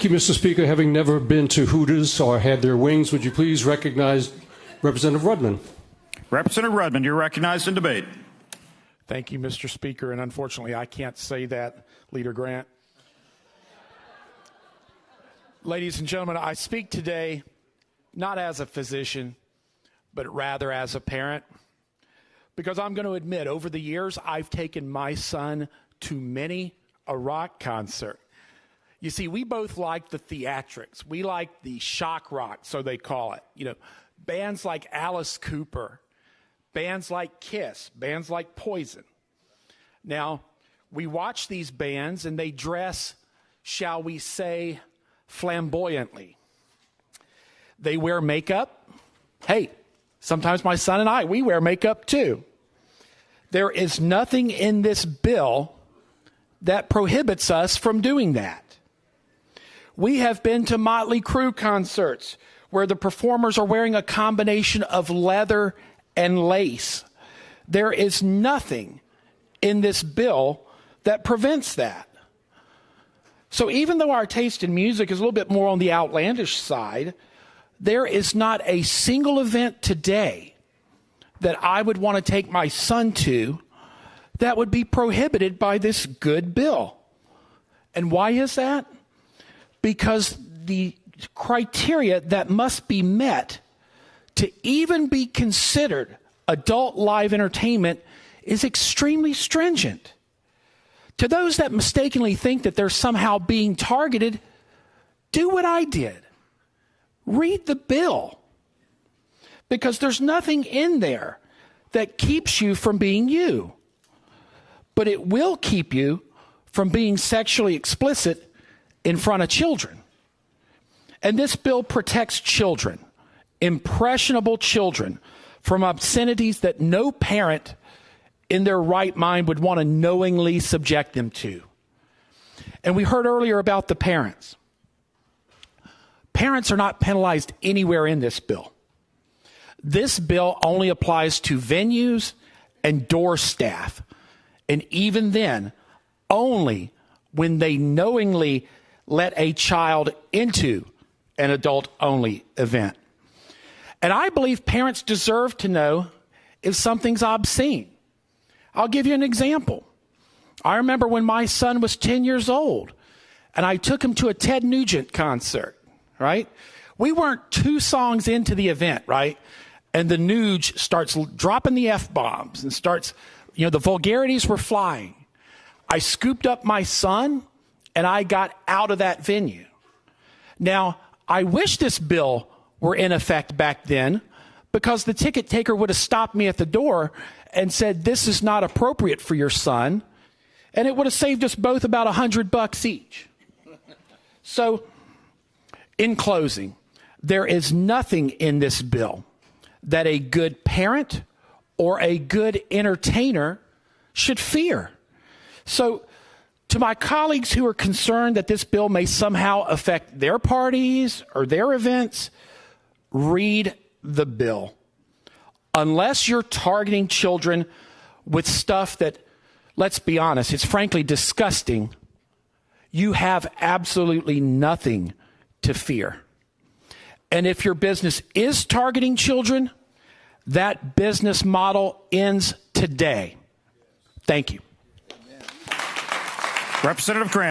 Thank you, Mr. Speaker. Having never been to Hooters or had their wings, would you please recognize Representative Rudman? Representative Rudman, you're recognized in debate. Thank you, Mr. Speaker, and unfortunately I can't say that, Leader Grant. Ladies and gentlemen, I speak today not as a physician, but rather as a parent, because I'm going to admit, over the years, I've taken my son to many a rock concert. You see, we both like the theatrics. We like the shock rock, so they call it. You know, bands like Alice Cooper, bands like Kiss, bands like Poison. Now, we watch these bands and they dress, shall we say, flamboyantly. They wear makeup. Hey, sometimes my son and I, we wear makeup too. There is nothing in this bill that prohibits us from doing that. We have been to Motley Crue concerts where the performers are wearing a combination of leather and lace. There is nothing in this bill that prevents that. So even though our taste in music is a little bit more on the outlandish side, there is not a single event today that I would want to take my son to that would be prohibited by this good bill. And why is that? Because the criteria that must be met to even be considered adult live entertainment is extremely stringent. To those that mistakenly think that they're somehow being targeted, do what I did. Read the bill. Because there's nothing in there that keeps you from being you. But it will keep you from being sexually explicit in front of children. And this bill protects children, impressionable children, from obscenities that no parent in their right mind would want to knowingly subject them to. And we heard earlier about the parents. Parents are not penalized anywhere in this bill. This bill only applies to venues and door staff. And even then, only when they knowingly let a child into an adult-only event. And I believe parents deserve to know if something's obscene. I'll give you an example. I remember when my son was 10 years old, and I took him to a Ted Nugent concert, right? We weren't 2 songs into the event, right? And the Nuge starts dropping the F-bombs and starts, the vulgarities were flying. I scooped up my son, and I got out of that venue. Now, I wish this bill were in effect back then, because the ticket taker would have stopped me at the door and said, this is not appropriate for your son, and it would have saved us both about $100 each. So, in closing, there is nothing in this bill that a good parent or a good entertainer should fear. So, to my colleagues who are concerned that this bill may somehow affect their parties or their events, read the bill. Unless you're targeting children with stuff that, let's be honest, it's frankly disgusting, you have absolutely nothing to fear. And if your business is targeting children, that business model ends today. Thank you. Representative Grant.